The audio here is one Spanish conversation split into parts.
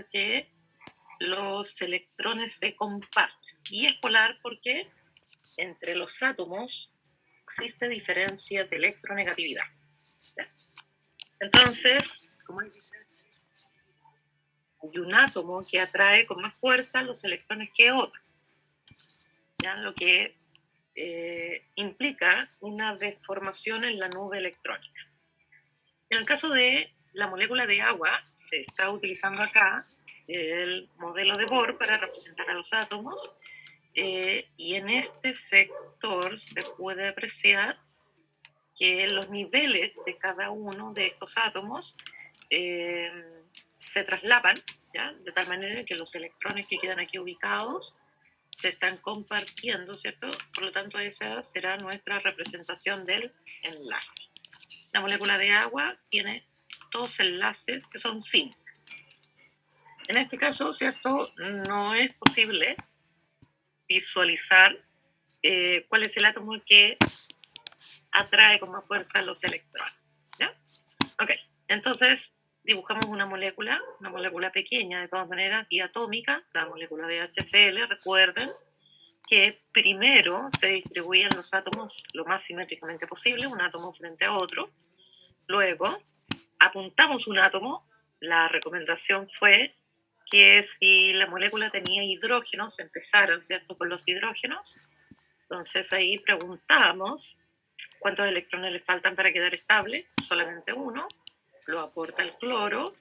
que los electrones se comparten. Y es polar porque entre los átomos existe diferencia de electronegatividad. Entonces, como hay un átomo que atrae con más fuerza los electrones que otro, ¿ya? Lo que implica una deformación en la nube electrónica. En el caso de la molécula de agua, se está utilizando acá el modelo de Bohr para representar a los átomos, y en este sector se puede apreciar que los niveles de cada uno de estos átomos se traslapan, ¿ya? De tal manera que los electrones que quedan aquí ubicados se están compartiendo, ¿cierto? Por lo tanto, esa será nuestra representación del enlace. La molécula de agua tiene dos enlaces que son simples. En este caso, ¿cierto? No es posible visualizar cuál es el átomo que atrae con más fuerza los electrones, ¿ya? Ok, entonces dibujamos una molécula pequeña de todas maneras, diatómica, la molécula de HCl, recuerden que primero se distribuyen los átomos lo más simétricamente posible, un átomo frente a otro, luego apuntamos un átomo, la recomendación fue que si la molécula tenía hidrógenos, empezaran, ¿cierto?, con los hidrógenos, entonces ahí preguntamos cuántos electrones le faltan para quedar estable, solamente uno, lo aporta el cloro,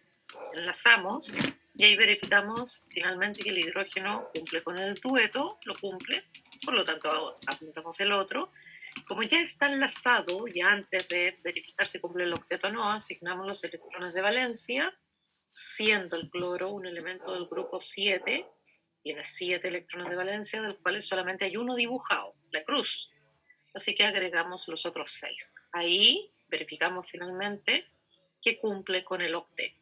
enlazamos y ahí verificamos finalmente que el hidrógeno cumple con el dueto, lo cumple, por lo tanto apuntamos el otro. Como ya está enlazado, ya antes de verificar si cumple el octeto o no, asignamos los electrones de valencia, siendo el cloro un elemento del grupo 7, tiene 7 electrones de valencia, de los cuales solamente hay uno dibujado, la cruz. Así que agregamos los otros 6. Ahí verificamos finalmente que cumple con el octeto.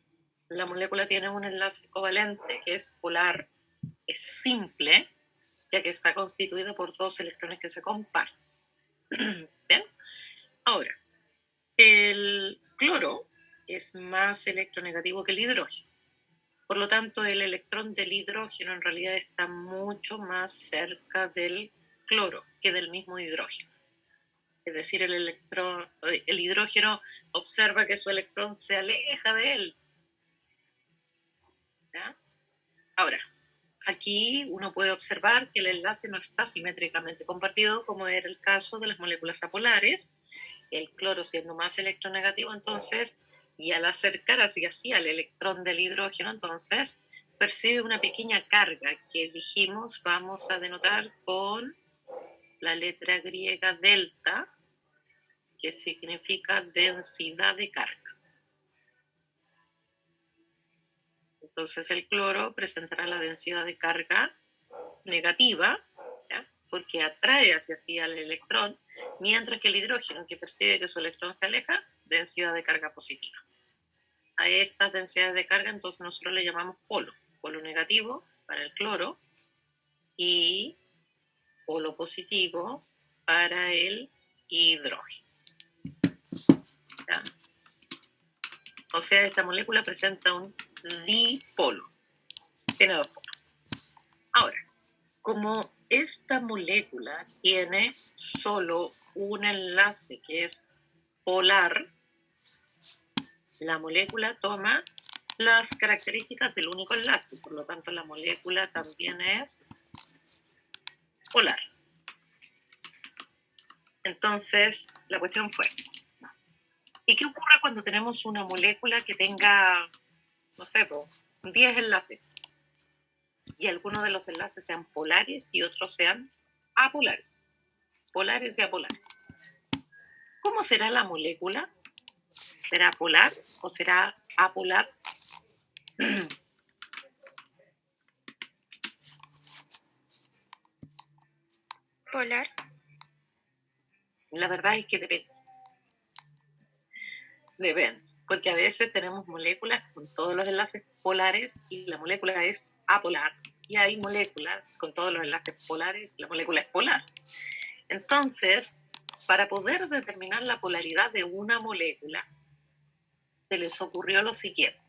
La molécula tiene un enlace covalente que es polar, es simple, ya que está constituido por dos electrones que se comparten. ¿Bien? Ahora, el cloro es más electronegativo que el hidrógeno. Por lo tanto, el electrón del hidrógeno en realidad está mucho más cerca del cloro que del mismo hidrógeno. Es decir, el hidrógeno observa que su electrón se aleja de él. ¿Ya? Ahora, aquí uno puede observar que el enlace no está simétricamente compartido, como era el caso de las moléculas apolares, el cloro siendo más electronegativo, entonces, y al acercarse así al electrón del hidrógeno, entonces, percibe una pequeña carga que dijimos vamos a denotar con la letra griega delta, que significa densidad de carga. Entonces el cloro presentará la densidad de carga negativa, ¿ya? Porque atrae hacia sí al electrón, mientras que el hidrógeno, que percibe que su electrón se aleja, densidad de carga positiva. A estas densidades de carga entonces nosotros le llamamos polo negativo para el cloro y polo positivo para el hidrógeno. ¿Ya? O sea, esta molécula presenta un dipolo, tiene dos polos. Ahora, como esta molécula tiene solo un enlace que es polar, la molécula toma las características del único enlace, por lo tanto la molécula también es polar. Entonces, la cuestión fue, ¿y qué ocurre cuando tenemos una molécula que tenga, no sé, 10 enlaces? Y algunos de los enlaces sean polares y otros sean apolares. Polares y apolares. ¿Cómo será la molécula? ¿Será polar o será apolar? Polar. La verdad es que depende. Depende. Porque a veces tenemos moléculas con todos los enlaces polares y la molécula es apolar. Y hay moléculas con todos los enlaces polares y la molécula es polar. Entonces, para poder determinar la polaridad de una molécula, se les ocurrió lo siguiente.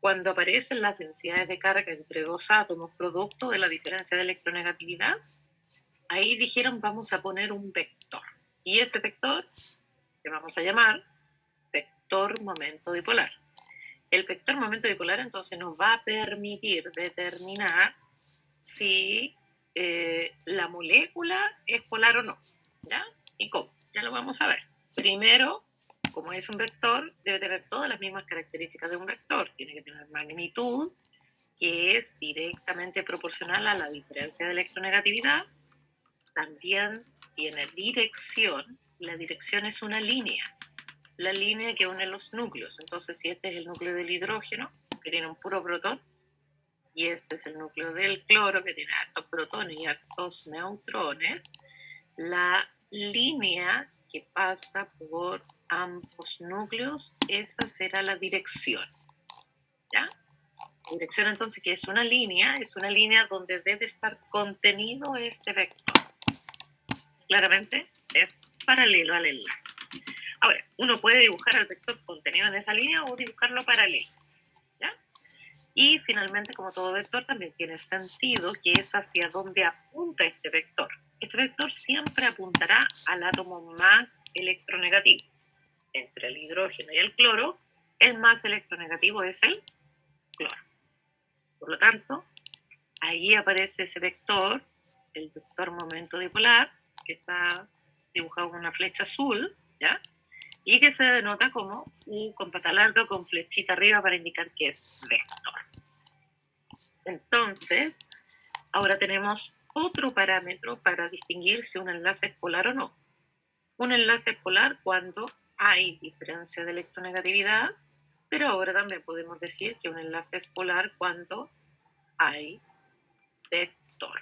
cuando aparecen las densidades de carga entre dos átomos producto de la diferencia de electronegatividad, ahí dijeron vamos a poner un vector. Y ese vector que vamos a llamar vector momento dipolar. El vector momento dipolar entonces nos va a permitir determinar si la molécula es polar o no, ¿ya? ¿Y cómo? Ya lo vamos a ver. Primero, como es un vector, debe tener todas las mismas características de un vector. Tiene que tener magnitud, que es directamente proporcional a la diferencia de electronegatividad. También tiene dirección. La dirección es una línea. La línea que une los núcleos. Entonces, si este es el núcleo del hidrógeno, que tiene un puro protón, y este es el núcleo del cloro, que tiene hartos protones y hartos neutrones, la línea que pasa por ambos núcleos, esa será la dirección. ¿Ya? La dirección entonces, que es una línea donde debe estar contenido este vector. Claramente es paralelo al enlace. Ahora, uno puede dibujar el vector contenido en esa línea o dibujarlo paralelo. ¿Ya? Y finalmente, como todo vector, también tiene sentido que es hacia donde apunta este vector. Este vector siempre apuntará al átomo más electronegativo. Entre el hidrógeno y el cloro, el más electronegativo es el cloro. Por lo tanto, ahí aparece ese vector, el vector momento dipolar, que está dibujado con una flecha azul, ¿ya? Y que se denota como U con pata larga con flechita arriba para indicar que es vector. Entonces, ahora tenemos otro parámetro para distinguir si un enlace es polar o no. Un enlace es polar cuando hay diferencia de electronegatividad, pero ahora también podemos decir que un enlace es polar cuando hay vector.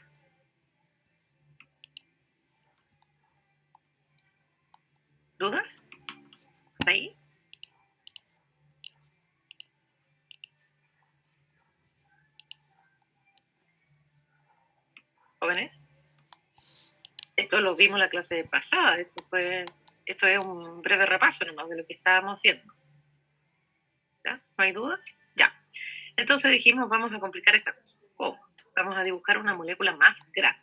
¿Dudas? ¿Ahí? ¿Jóvenes? Esto lo vimos en la clase pasada, esto es un breve repaso nomás de lo que estábamos viendo. ¿Ya? ¿No hay dudas? Ya. Entonces dijimos, vamos a complicar esta cosa. ¿Cómo? Vamos a dibujar una molécula más grande,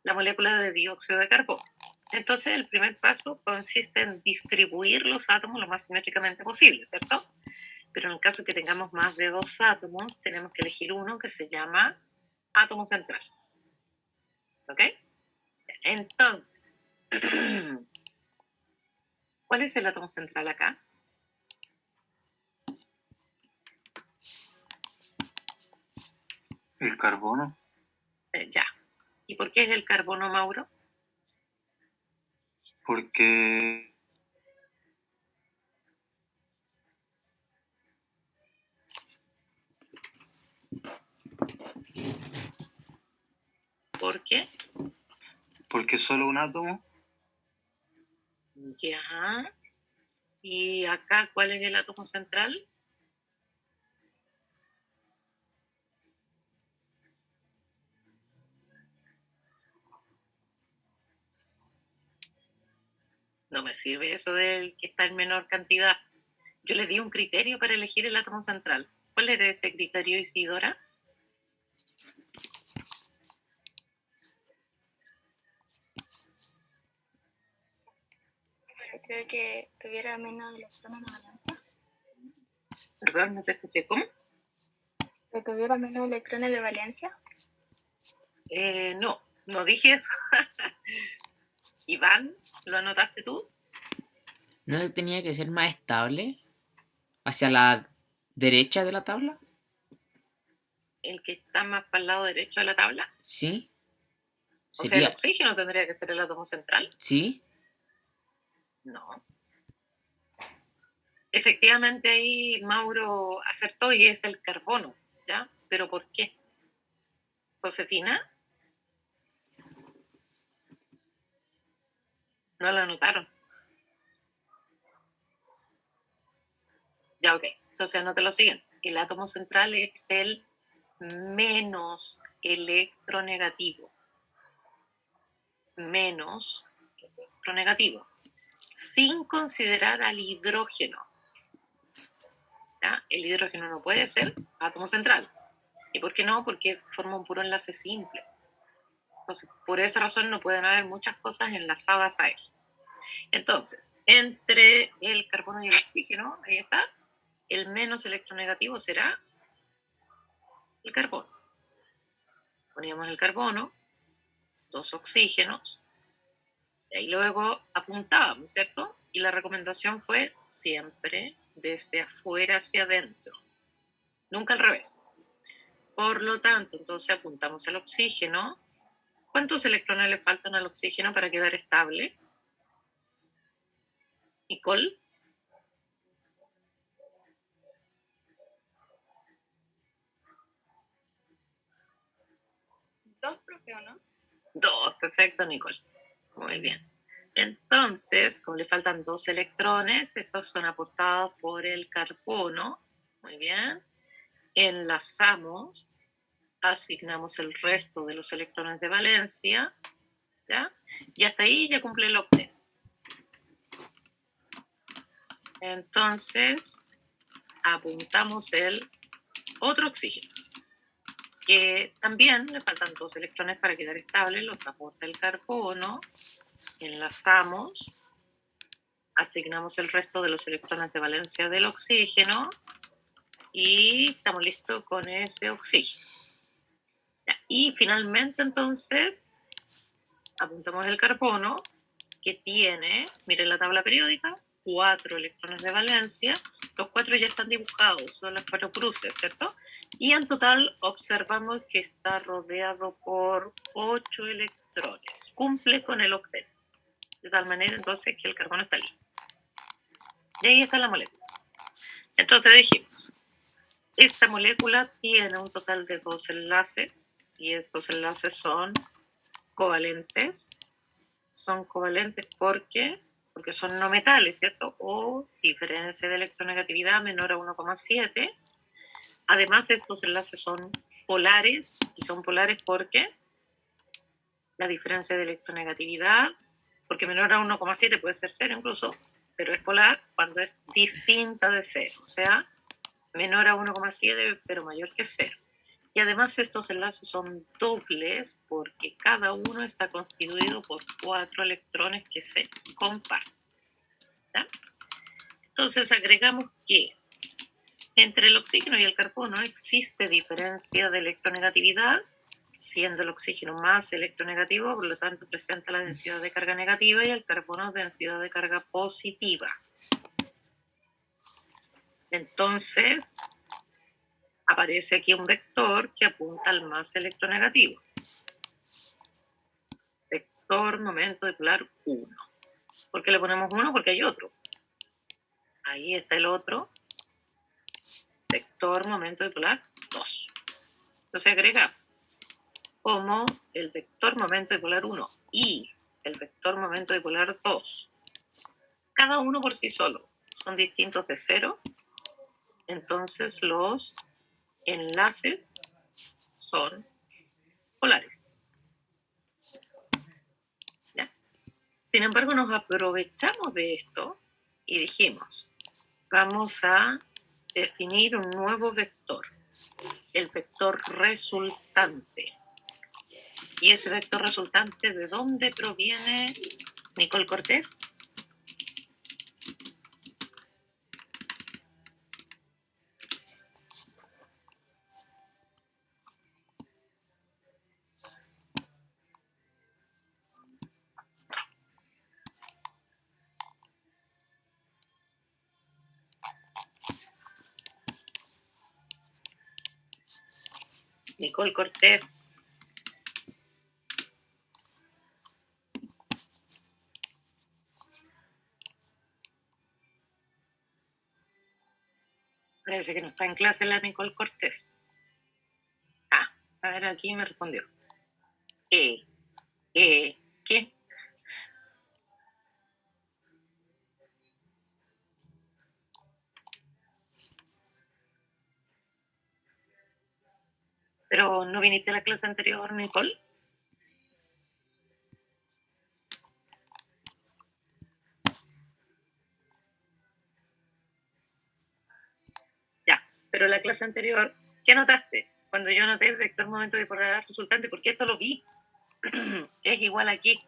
la molécula de dióxido de carbono. Entonces, el primer paso consiste en distribuir los átomos lo más simétricamente posible, ¿cierto? Pero en el caso que tengamos más de dos átomos, tenemos que elegir uno que se llama átomo central. ¿Ok? Entonces, ¿cuál es el átomo central acá? El carbono. Ya. ¿Y por qué es el carbono, Mauro? Porque ¿Por qué? porque solo un átomo. Ya. ¿Y acá cuál es el átomo central? No me sirve eso del que está en menor cantidad. Yo les di un criterio para elegir el átomo central. ¿Cuál era ese criterio, Isidora? Creo que tuviera menos electrones de valencia. Perdón, no te escuché. ¿Cómo? Que tuviera menos electrones de valencia. No dije eso. Iván, ¿lo anotaste tú? ¿No tenía que ser más estable? ¿Hacia la derecha de la tabla? El que está más para el lado derecho de la tabla. Sí. O sea, el Sería. oxígeno tendría que ser el átomo central. Sí. No. Efectivamente ahí Mauro acertó y es el carbono, ¿ya? ¿Pero por qué? ¿Josefina? No lo anotaron. Ya, ok. Entonces anote lo siguiente. El átomo central es el menos electronegativo. Menos electronegativo. Sin considerar al hidrógeno. ¿ya? El hidrógeno no puede ser átomo central. ¿Y por qué no? Porque forma un puro enlace simple. Entonces, por esa razón no pueden haber muchas cosas enlazadas a él. Entonces, entre el carbono y el oxígeno, ahí está, el menos electronegativo será el carbono. Poníamos el carbono, 2 oxígenos, y ahí luego apuntábamos, ¿cierto? Y la recomendación fue siempre desde afuera hacia adentro, nunca al revés. Por lo tanto, entonces apuntamos al oxígeno. ¿Cuántos electrones le faltan al oxígeno para quedar estable? Nicole. 2, profe, ¿o no? 2, perfecto, Nicole. Muy bien. Entonces, como le faltan 2 electrones, estos son aportados por el carbono. Muy bien. Enlazamos, asignamos el resto de los electrones de valencia, ¿ya? Y hasta ahí ya cumple el octeto. Entonces, apuntamos el otro oxígeno, que también le faltan 2 electrones para quedar estable, los aporta el carbono, enlazamos, asignamos el resto de los electrones de valencia del oxígeno y estamos listos con ese oxígeno. Y finalmente entonces apuntamos el carbono, que tiene, miren la tabla periódica, 4 electrones de valencia, los 4 ya están dibujados, son las 4 cruces, ¿cierto? Y en total observamos que está rodeado por 8 electrones, cumple con el octeto, de tal manera entonces que el carbono está listo. Y ahí está la molécula. Entonces dijimos, esta molécula tiene un total de 2 enlaces, y estos enlaces son covalentes. Son covalentes porque son no metales, ¿cierto? O diferencia de electronegatividad menor a 1,7. Además, estos enlaces son polares, y son polares porque la diferencia de electronegatividad, porque menor a 1,7 puede ser 0 incluso, pero es polar cuando es distinta de 0, o sea, menor a 1,7 pero mayor que 0. Y además estos enlaces son dobles porque cada uno está constituido por 4 electrones que se comparten. ¿Ya? Entonces agregamos que entre el oxígeno y el carbono existe diferencia de electronegatividad, siendo el oxígeno más electronegativo, por lo tanto presenta la densidad de carga negativa y el carbono densidad de carga positiva. Entonces aparece aquí un vector que apunta al más electronegativo. Vector momento dipolar 1. ¿Por qué le ponemos 1? Porque hay otro. Ahí está el otro. Vector momento dipolar 2. Entonces agrega como el vector momento dipolar 1 y el vector momento dipolar 2, cada uno por sí solo, son distintos de 0, entonces los enlaces son polares. ¿Ya? Sin embargo, nos aprovechamos de esto y dijimos, vamos a definir un nuevo vector, el vector resultante. ¿Y ese vector resultante de dónde proviene, Nicole Cortés? Nicole Cortés. Parece que no está en clase la Nicole Cortés. Ah, a ver, aquí me respondió. ¿Qué? ¿Pero no viniste a la clase anterior, Nicole? clase anterior, ¿qué anotaste? Cuando yo anoté el vector momento dipolar resultante, porque esto lo vi, es igual aquí.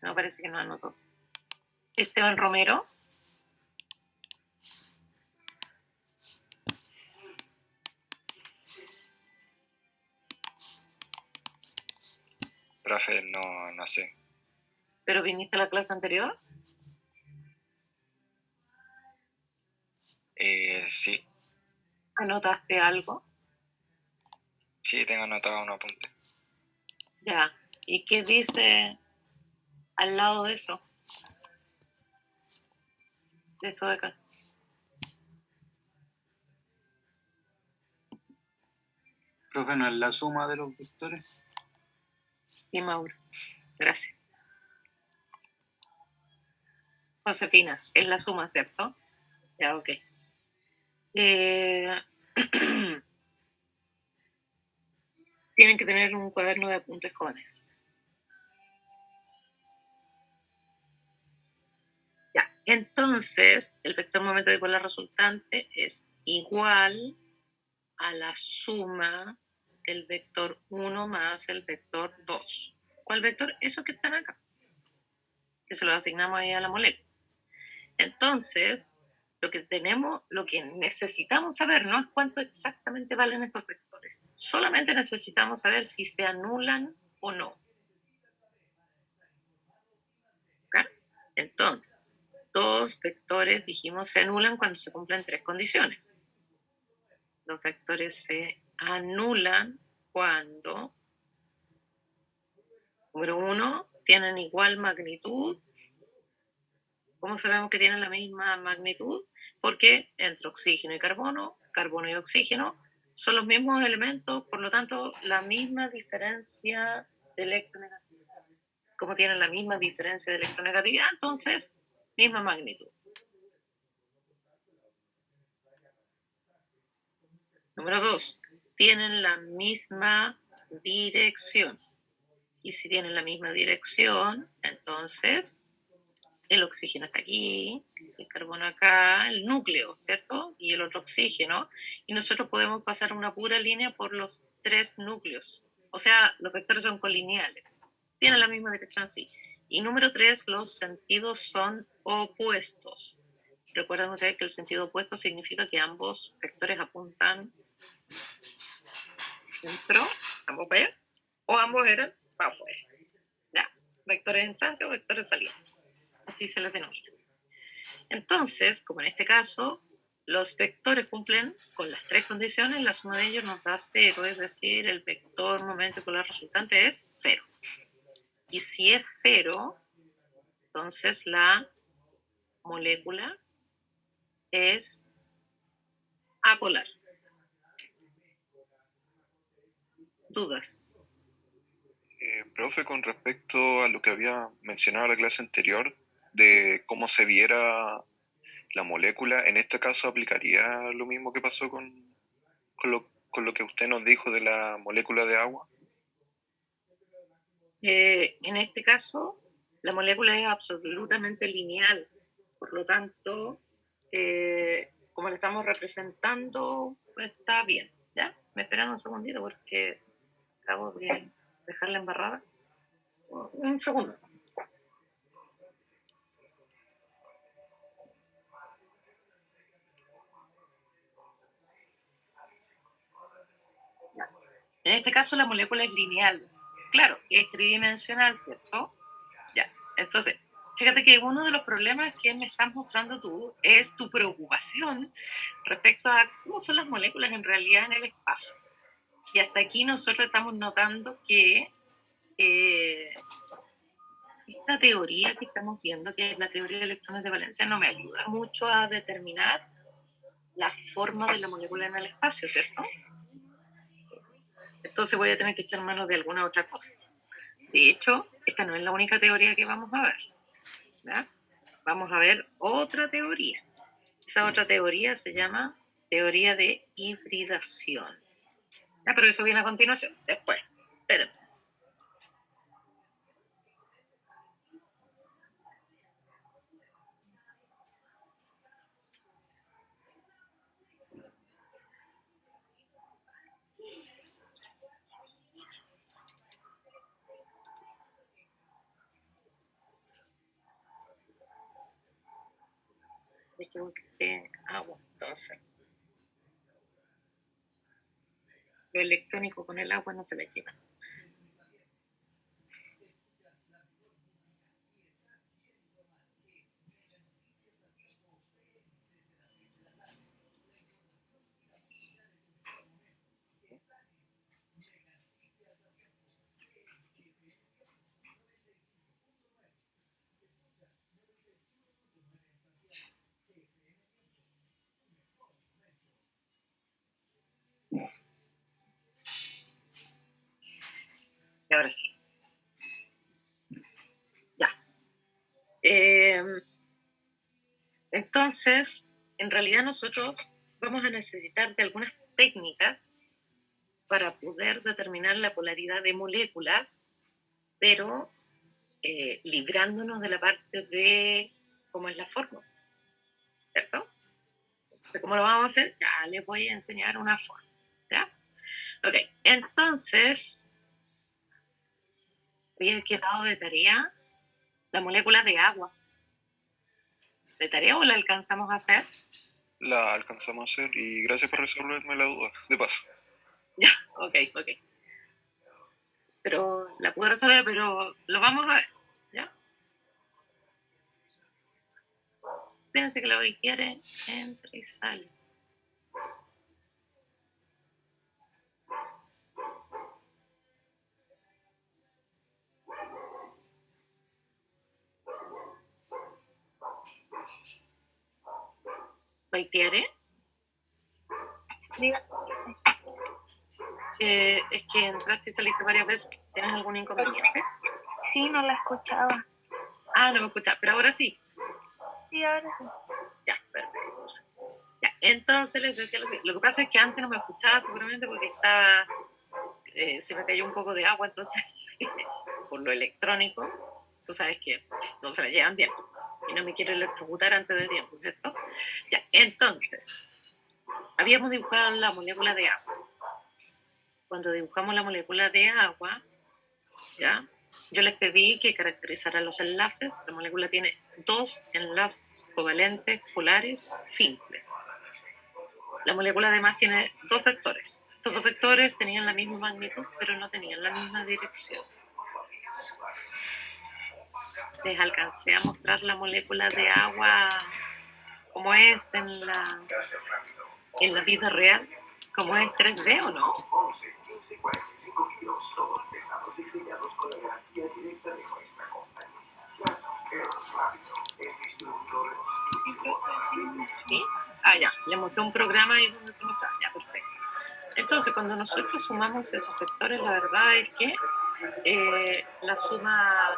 No, parece que no anotó. Esteban Romero. Profe, no sé. ¿Pero viniste a la clase anterior? Sí, ¿Anotaste algo? sí, tengo anotado un apunte. Ya. ¿Y qué dice al lado de eso? De esto de acá. Profe, ¿no es la suma de los vectores? Sí, Mauro. Gracias. Josefina, es la suma, ¿cierto? Ya, ok. Tienen que tener un cuaderno de apuntes jóvenes. Ya, entonces el vector momento dipolar resultante es igual a la suma del vector 1 más el vector 2. ¿Cuál vector? Esos que están acá, que se lo asignamos ahí a la molécula. Entonces, lo que necesitamos saber no es cuánto exactamente valen estos vectores. Solamente necesitamos saber si se anulan o no. ¿Okay? Entonces, dos vectores, dijimos, se anulan cuando se cumplen tres condiciones. Los vectores se anulan cuando, número uno, tienen igual magnitud. ¿Cómo sabemos que tienen la misma magnitud? Porque entre oxígeno y carbono y oxígeno, son los mismos elementos, por lo tanto, la misma diferencia de electronegatividad. Como tienen la misma diferencia de electronegatividad, entonces, misma magnitud. Número 2, tienen la misma dirección. Y si tienen la misma dirección, entonces el oxígeno está aquí, el carbono acá, el núcleo, ¿cierto? Y el otro oxígeno. Y nosotros podemos pasar una pura línea por los tres núcleos. O sea, los vectores son colineales. Tienen la misma dirección, sí. Y número 3, los sentidos son opuestos. Recuerden ustedes que el sentido opuesto significa que ambos vectores apuntan dentro, ambos para allá, o ambos eran para afuera. ¿Ya? Vectores entrantes o vectores salientes. Así se les denomina. Entonces, como en este caso, los vectores cumplen con las tres condiciones, la suma de ellos nos da 0, es decir, el vector momento dipolar resultante es 0. Y si es 0, entonces la molécula es apolar. ¿Dudas? Profe, con respecto a lo que había mencionado en la clase anterior, de cómo se viera la molécula, en este caso aplicaría lo mismo que pasó con lo que usted nos dijo de la molécula de agua. En este caso, la molécula es absolutamente lineal, por lo tanto, como la estamos representando, está bien. ¿Ya? Me esperan un segundito porque acabo de dejarla embarrada. Un segundo. Ya. En este caso, la molécula es lineal. Claro, es tridimensional, ¿cierto? Ya. Entonces, fíjate que uno de los problemas que me estás mostrando tú es tu preocupación respecto a cómo son las moléculas en realidad en el espacio. Y hasta aquí nosotros estamos notando que esta teoría que estamos viendo, que es la teoría de electrones de valencia, no me ayuda mucho a determinar la forma de la molécula en el espacio, ¿cierto? Entonces voy a tener que echar mano de alguna otra cosa. De hecho, esta no es la única teoría que vamos a ver, ¿ya? Vamos a ver otra teoría. Esa otra teoría se llama teoría de hibridación. ¿Ya? Pero eso viene a continuación, después. Espérenme. Me equivoqué. Agua, entonces. Lo electrónico con el agua no se le lleva. Y ahora sí. Ya. Entonces, en realidad nosotros vamos a necesitar de algunas técnicas para poder determinar la polaridad de moléculas, pero librándonos de la parte de cómo es la fórmula, ¿cierto? Entonces, ¿cómo lo vamos a hacer? Ya les voy a enseñar una forma, ¿ya? Ok, entonces, había quedado de tarea la molécula de agua. ¿De tarea o la alcanzamos a hacer? La alcanzamos a hacer y gracias por resolverme la duda, de paso. Ya, ok. Pero la pude resolver, pero lo vamos a ver, ¿ya? Fíjense que la quiere entra y sale. Baitiere, Diga, es que entraste y saliste varias veces. ¿Tienes algún inconveniente? sí, no la escuchaba. Ah, no me escuchas, pero ahora sí. Sí, ahora sí. Ya, perfecto. Ya, entonces les decía lo que pasa es que antes no me escuchaba seguramente porque estaba, se me cayó un poco de agua, entonces por lo electrónico, tú sabes que no se la llevan bien y no me quiero electrocutar antes de tiempo, ¿cierto? Ya, entonces, habíamos dibujado la molécula de agua. Cuando dibujamos la molécula de agua, ¿ya? Yo les pedí que caracterizaran los enlaces. La molécula tiene dos enlaces covalentes polares simples. La molécula además tiene dos vectores. Estos dos vectores tenían la misma magnitud, pero no tenían la misma dirección. Les alcancé a mostrar la molécula de agua como es en la vida real, como es 3D o no. ¿Sí? Ah, ya, le mostré un programa ahí donde se mostraba. Ya, perfecto. Entonces, cuando nosotros sumamos esos vectores, la verdad es que la suma,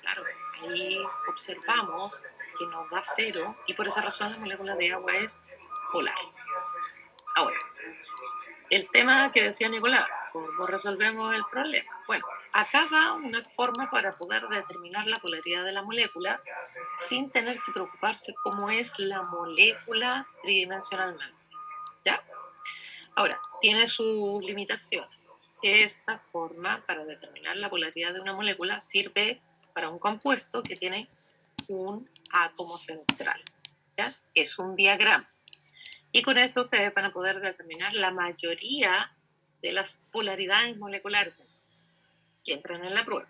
claro, ahí observamos que nos da cero y por esa razón la molécula de agua es polar. Ahora, el tema que decía Nicolás, ¿cómo resolvemos el problema? Bueno, acá va una forma para poder determinar la polaridad de la molécula sin tener que preocuparse cómo es la molécula tridimensionalmente, ¿ya? Ahora, tiene sus limitaciones. Esta forma para determinar la polaridad de una molécula sirve para un compuesto que tiene un átomo central, ¿ya? Es un diagrama. Y con esto ustedes van a poder determinar la mayoría de las polaridades moleculares entonces, que entran en la prueba.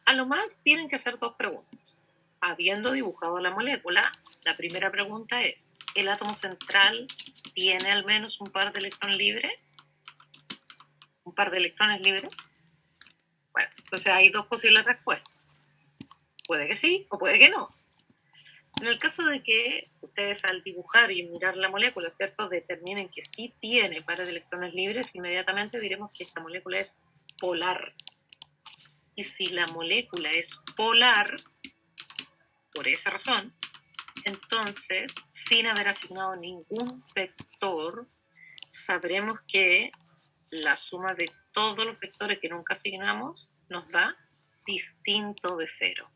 A lo más tienen que hacer dos preguntas. Habiendo dibujado la molécula, la primera pregunta es, ¿el átomo central tiene al menos un par de electrones libres? ¿Un par de electrones libres? Bueno, entonces hay dos posibles respuestas. Puede que sí o puede que no. En el caso de que ustedes al dibujar y mirar la molécula, ¿cierto?, determinen que sí tiene par de electrones libres, inmediatamente diremos que esta molécula es polar. Y si la molécula es polar, por esa razón, entonces, sin haber asignado ningún vector, sabremos que la suma de todos los vectores que nunca asignamos nos da distinto de 0.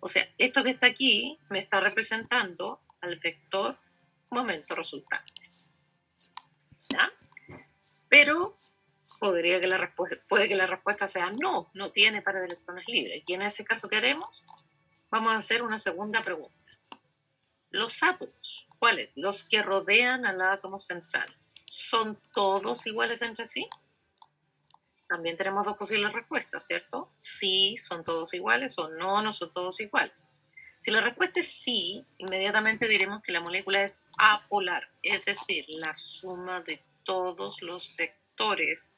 O sea, esto que está aquí me está representando al vector momento resultante. ¿Ya? Pero puede que la respuesta sea no, no tiene pares de electrones libres. Y en ese caso, ¿qué haremos? Vamos a hacer una segunda pregunta. Los átomos, ¿cuáles? Los que rodean al átomo central, ¿son todos iguales entre sí? También tenemos dos posibles respuestas, ¿cierto? Sí, son todos iguales, o no, no son todos iguales. Si la respuesta es sí, inmediatamente diremos que la molécula es apolar, es decir, la suma de todos los vectores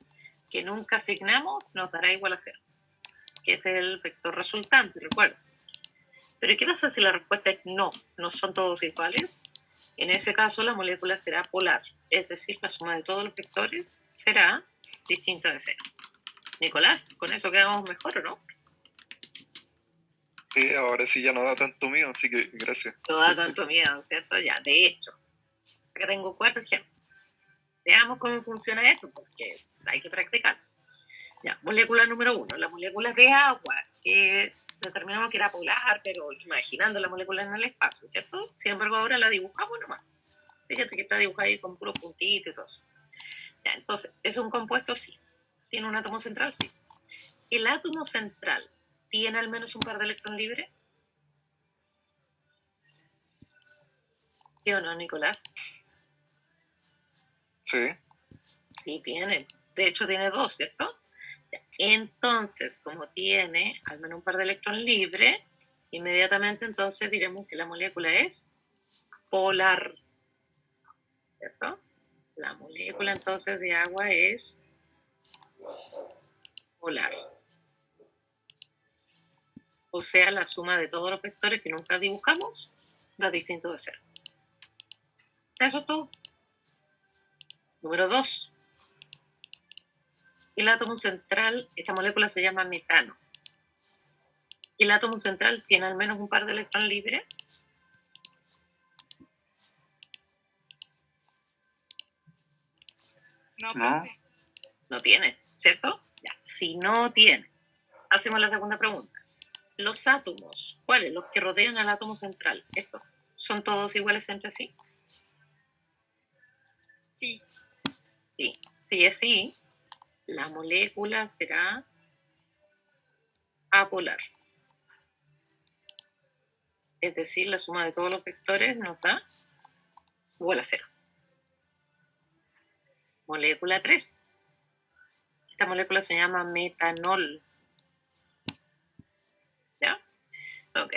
que nunca asignamos nos dará igual a 0, que es el vector resultante, recuerda. Pero ¿qué pasa si la respuesta es no, no son todos iguales? En ese caso la molécula será polar, es decir, la suma de todos los vectores será distinta de 0. Nicolás, ¿con eso quedamos mejor o no? Ahora sí ya no da tanto miedo, así que gracias. No da tanto miedo, ¿cierto? Ya, de hecho, acá tengo 4 ejemplos. Veamos cómo funciona esto, porque hay que practicar. Ya, molécula número 1, la molécula de agua, que determinamos que era polar, pero imaginando la molécula en el espacio, ¿cierto? Sin embargo, ahora la dibujamos nomás. Fíjate que está dibujada ahí con puros puntitos y todo eso. Ya, entonces, ¿es un compuesto? Sí. ¿Tiene un átomo central? Sí. ¿El átomo central tiene al menos un par de electrones libres? ¿Sí o no, Nicolás? Sí. Sí, tiene. De hecho, tiene 2, ¿cierto? Ya. Entonces, como tiene al menos un par de electrones libres, inmediatamente entonces diremos que la molécula es polar, ¿cierto? La molécula entonces de agua es polar. O sea, la suma de todos los vectores que nunca dibujamos da distinto de 0. Eso es todo. Número 2. El átomo central, esta molécula se llama metano. ¿El átomo central tiene al menos un par de electrones libres? No. No tiene, ¿cierto? Ya. Si no tiene, hacemos la segunda pregunta. Los átomos, ¿cuáles? Los que rodean al átomo central. ¿Estos son todos iguales entre sí? Sí. Sí. Si es sí, la molécula será apolar. Es decir, la suma de todos los vectores nos da igual a 0. Molécula 3. Esta molécula se llama metanol. ¿Ya? Ok.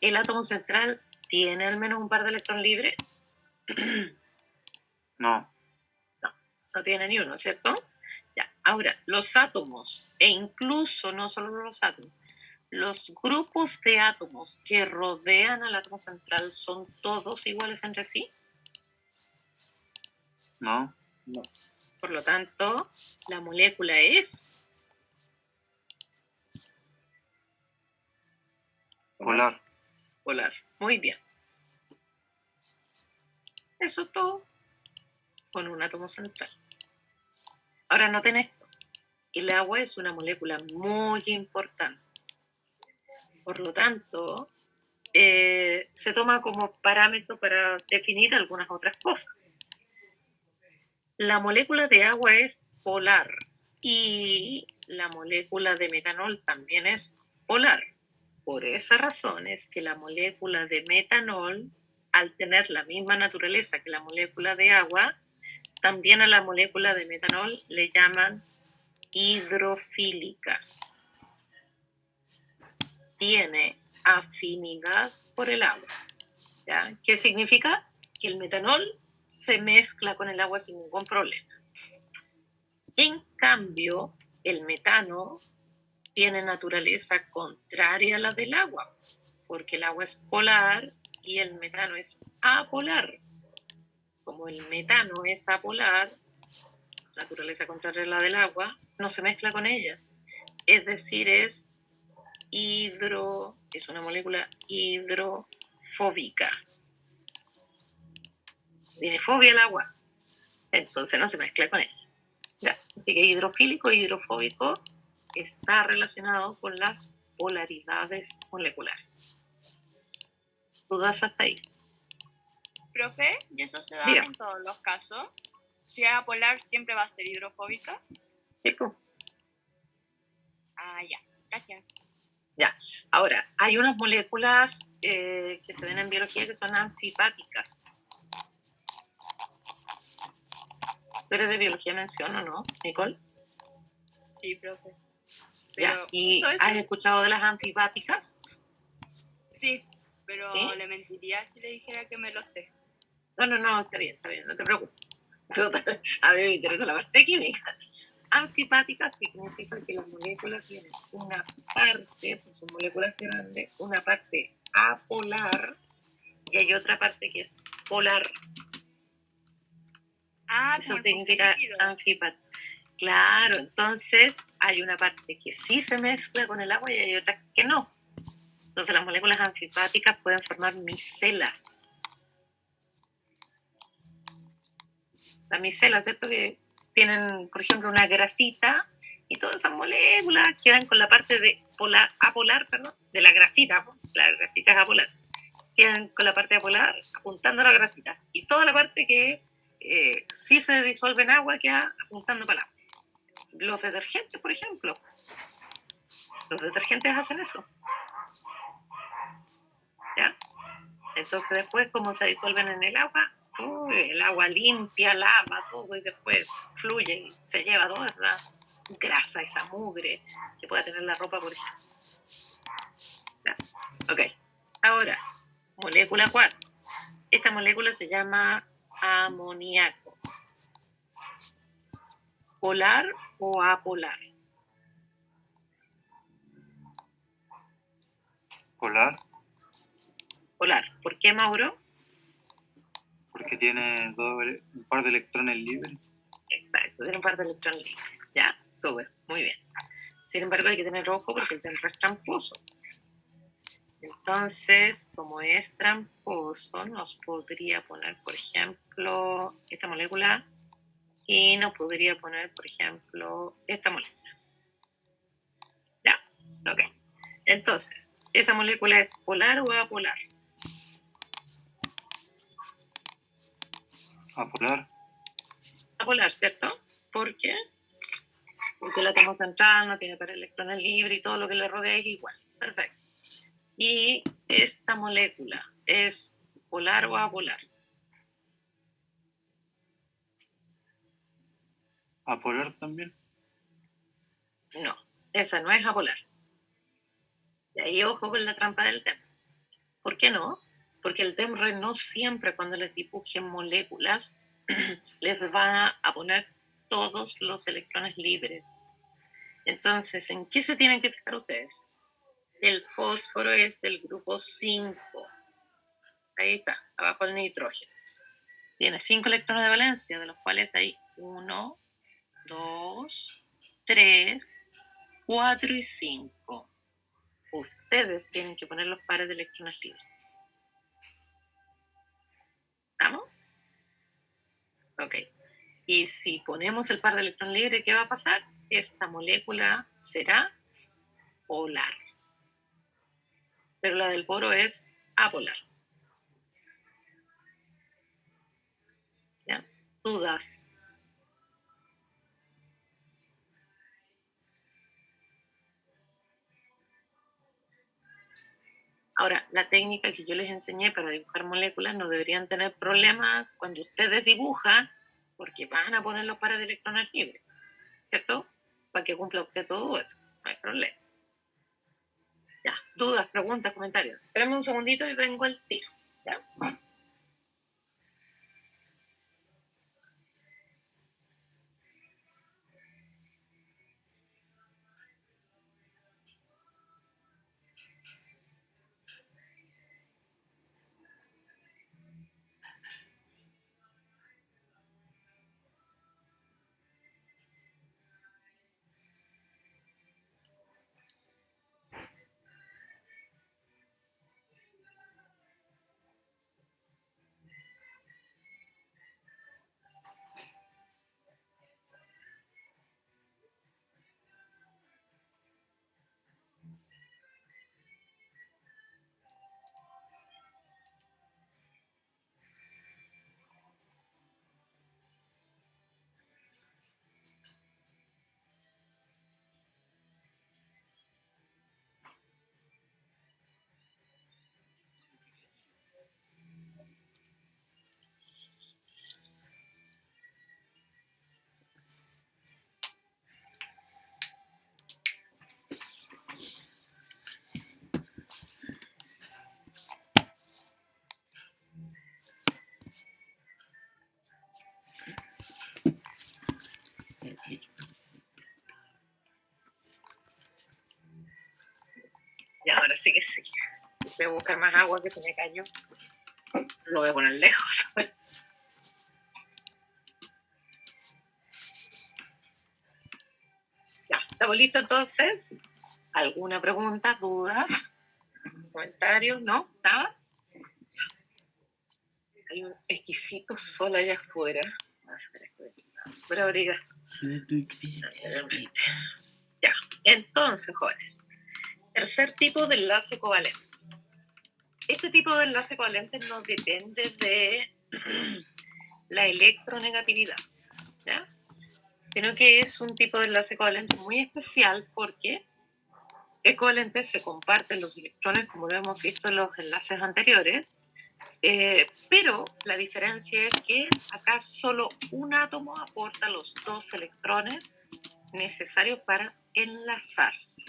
¿El átomo central tiene al menos un par de electrones libres? No. No tiene ni uno, ¿cierto? Ya. Ahora, los átomos, e incluso no solo los átomos, los grupos de átomos que rodean al átomo central son todos iguales entre sí. No. Por lo tanto, la molécula es Polar. polar. Muy bien. Eso todo con un átomo central. Ahora noten esto. El agua es una molécula muy importante. Por lo tanto, se toma como parámetro para definir algunas otras cosas. La molécula de agua es polar y la molécula de metanol también es polar. Por esa razón es que la molécula de metanol, al tener la misma naturaleza que la molécula de agua, también a la molécula de metanol le llaman hidrofílica. Tiene afinidad por el agua. ¿Ya? ¿Qué significa? Que el metanol se mezcla con el agua sin ningún problema. En cambio, el metano tiene naturaleza contraria a la del agua, porque el agua es polar y el metano es apolar. Como el metano es apolar, naturaleza contraria a la del agua, no se mezcla con ella. Es decir, es es una molécula hidrofóbica. Tiene fobia al agua, entonces no se mezcla con ella. Ya, así que hidrofílico e hidrofóbico está relacionado con las polaridades moleculares. ¿Dudas hasta ahí? Profe, ¿y eso se da Diga. en todos los casos? Si es apolar, siempre va a ser hidrofóbica. Tipo. Ah, ya. Gracias. Ya. Ahora, hay unas moléculas que se ven en biología que son anfipáticas. ¿Tú eres de biología mención o no, Nicole? Sí, profe. Ya. Pero, ¿Y ¿justo eso? has escuchado de las anfipáticas? Sí, pero ¿Sí? le mentiría si le dijera que me lo sé. No, está bien, no te preocupes. Total, a mí me interesa la parte química. Anfipáticas significa que las moléculas tienen una parte, pues son moléculas grandes, una parte apolar y hay otra parte que es polar. Ah, Eso como el significa líquido. anfipática. Claro, entonces hay una parte que sí se mezcla con el agua y hay otra que no. Entonces las moléculas anfipáticas pueden formar micelas. Las micelas, ¿cierto? Que tienen, por ejemplo, una grasita y todas esas moléculas quedan con la parte de apolar, de la grasita es apolar, quedan con la parte apolar apuntando a la grasita y toda la parte que sí se disuelve en agua queda apuntando para el agua. Los detergentes, por ejemplo, los detergentes hacen eso, ¿ya? Entonces después, como se disuelven en el agua limpia, lava todo y después fluye y se lleva toda esa grasa, esa mugre que pueda tener la ropa, por ejemplo. ¿Ya? Ok, ahora, molécula 4. Esta molécula se llama amoníaco. ¿Polar o apolar? Polar, Polar. ¿Por qué, Mauro? porque tiene un par de electrones libres. Exacto, tiene un par de electrones libres. Ya, sube, muy bien. Sin embargo, hay que tener ojo porque el centro es tramposo. Entonces, como es tramposo, nos podría poner, por ejemplo, esta molécula y nos podría poner, por ejemplo, esta molécula. Ya, ok. Entonces, ¿esa molécula es polar o apolar? Apolar, Apolar, ¿cierto? ¿Por qué? Porque el átomo central no tiene para electrones libres y todo lo que le rodea es igual. Perfecto. Y esta molécula es polar o apolar. apolar también. No, esa no es apolar. Y ahí ojo con la trampa del TEM. ¿Por qué no? Porque el TEMRE no siempre cuando les dibujen moléculas les va a poner todos los electrones libres. Entonces, ¿en qué se tienen que fijar ustedes? El fósforo es del grupo 5. Ahí está, abajo el nitrógeno. Tiene 5 electrones de valencia, de los cuales hay 1, 2, 3, 4 y 5. Ustedes tienen que poner los pares de electrones libres. ¿Estamos? Ok. Y si ponemos el par de electrones libres, ¿qué va a pasar? Esta molécula será polar. Pero la del boro es apolar. ¿Ya? ¿Dudas? Ahora, la técnica que yo les enseñé para dibujar moléculas no deberían tener problema cuando ustedes dibujan, porque van a poner los pares de electrones libres, ¿cierto? Para que cumpla usted todo esto, no hay problema. Ya, dudas, preguntas, comentarios. Espérame un segundito y vengo al tiro, ¿ya? parece que sí. Voy a buscar más agua que se me cayó. Lo voy a poner lejos. Ya, ¿estamos listos entonces? ¿Alguna pregunta, dudas, comentarios? ¿No? ¿Nada? Hay un exquisito sol allá afuera. Voy a sacar esto de aquí. Fuera abriga. Ya, entonces, jóvenes. Tercer tipo de enlace covalente. Este tipo de enlace covalente no depende de la electronegatividad, ¿ya? Sino que es un tipo de enlace covalente muy especial porque es covalente, se comparten los electrones, como lo hemos visto en los enlaces anteriores, pero la diferencia es que acá solo un átomo aporta los 2 electrones necesarios para enlazarse.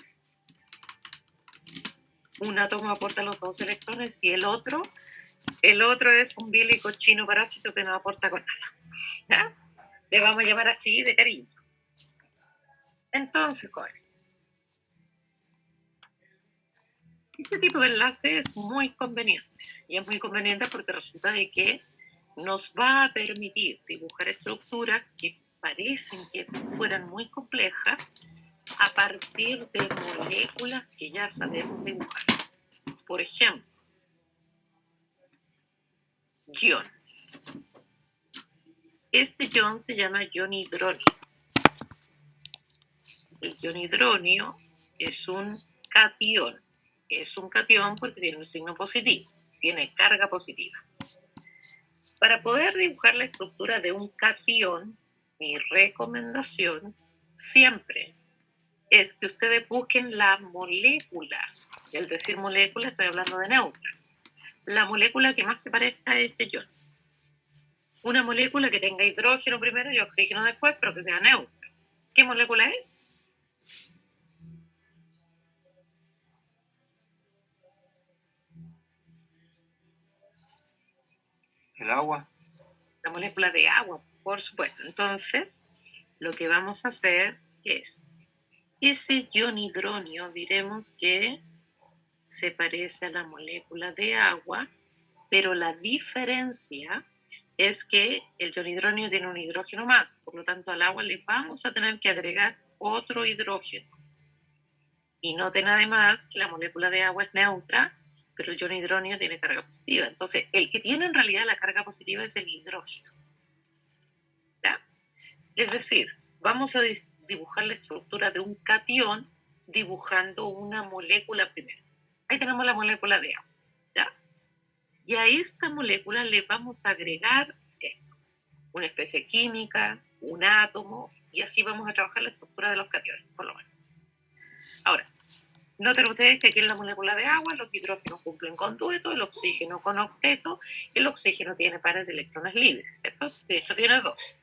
Un átomo aporta los 2 electrones y el otro es un vil y cochino parásito que no aporta con nada. ¿Ya? Le vamos a llamar así de cariño. Entonces, jóvenes, este tipo de enlace es muy conveniente. Y es muy conveniente porque resulta de que nos va a permitir dibujar estructuras que parecen que fueran muy complejas a partir de moléculas que ya sabemos dibujar. Por ejemplo, ion. Este ion se llama ion hidróneo. El ion hidróneo es un catión. Es un catión porque tiene un signo positivo, tiene carga positiva. Para poder dibujar la estructura de un catión, mi recomendación siempre es que ustedes busquen la molécula. Y al decir molécula estoy hablando de neutra. La molécula que más se parezca a este ion. Una molécula que tenga hidrógeno primero y oxígeno después, pero que sea neutra. ¿Qué molécula es? El agua. La molécula de agua, por supuesto. Entonces, lo que vamos a hacer es, ese ion hidróneo diremos que se parece a la molécula de agua, pero la diferencia es que el ion hidróneo tiene un hidrógeno más, por lo tanto al agua le vamos a tener que agregar otro hidrógeno. Y noten además que la molécula de agua es neutra, pero el ion hidróneo tiene carga positiva. Entonces, el que tiene en realidad la carga positiva es el hidrógeno. ¿Ya? Es decir, vamos a dibujar la estructura de un catión dibujando una molécula primero. Ahí tenemos la molécula de agua. ¿Ya? Y a esta molécula le vamos a agregar esto, una especie química, un átomo, y así vamos a trabajar la estructura de los cationes, por lo menos. Ahora, noten ustedes que aquí en la molécula de agua los hidrógenos cumplen con dueto, el oxígeno con octeto, el oxígeno tiene pares de electrones libres, ¿cierto? De hecho tiene 2.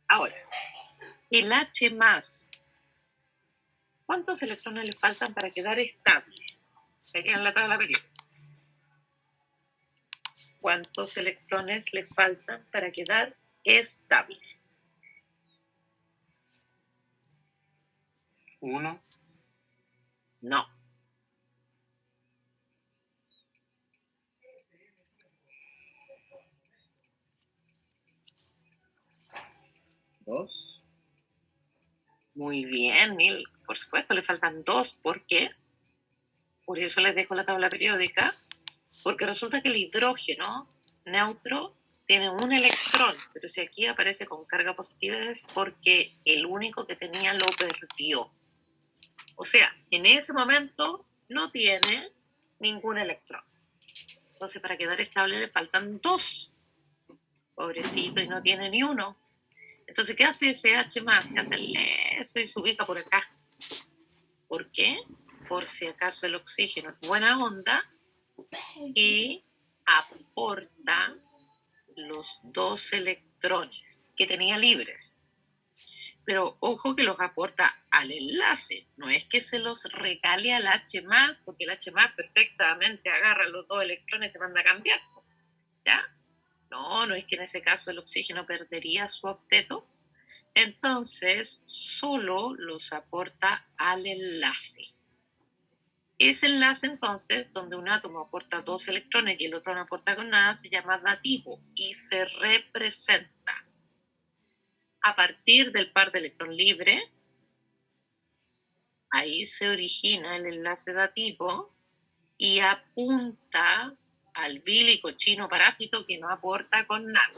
Ahora, el H+, ¿cuántos electrones le faltan para quedar estable? Ahí tienen la tabla periódica. ¿Cuántos electrones le faltan para quedar estable? 1. No. ¿2? Muy bien, Mil. Por supuesto, le faltan 2. ¿Por qué? Por eso les dejo la tabla periódica. Porque resulta que el hidrógeno neutro tiene un electrón, pero si aquí aparece con carga positiva es porque el único que tenía lo perdió. O sea, en ese momento no tiene ningún electrón. Entonces, para quedar estable le faltan 2. Pobrecito, y no tiene ni uno. Entonces, ¿qué hace ese H+? Se hace leso y se ubica por acá. ¿Por qué? Por si acaso el oxígeno es buena onda y aporta los 2 electrones que tenía libres. Pero ojo que los aporta al enlace, no es que se los regale al H+, porque el H+, perfectamente agarra los 2 electrones y se manda a cambiar. ¿Ya? No es que en ese caso el oxígeno perdería su octeto. Entonces, solo los aporta al enlace. Ese enlace, entonces, donde un átomo aporta 2 electrones y el otro no aporta con nada, se llama dativo y se representa a partir del par de electrón libre. Ahí se origina el enlace dativo y apunta al vil y cochino parásito que no aporta con nada.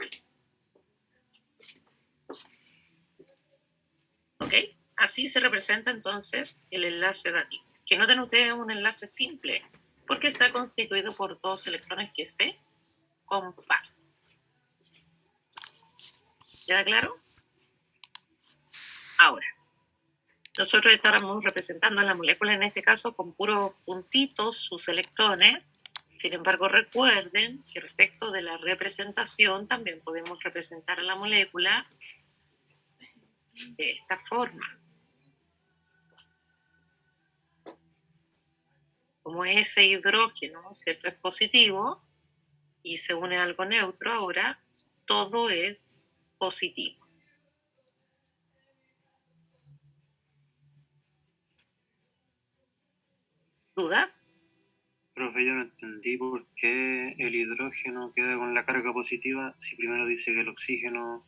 ¿Ok? Así se representa entonces el enlace dativo. Que noten ustedes un enlace simple, porque está constituido por 2 electrones que se comparten. ¿Queda claro? Ahora, nosotros estaremos representando la molécula en este caso con puros puntitos, sus electrones. Sin embargo, recuerden que respecto de la representación también podemos representar a la molécula de esta forma. Como ese hidrógeno, ¿cierto?, es positivo y se une a algo neutro, ahora todo es positivo. ¿Dudas? Profe, yo no entendí por qué el hidrógeno queda con la carga positiva si primero dice que el oxígeno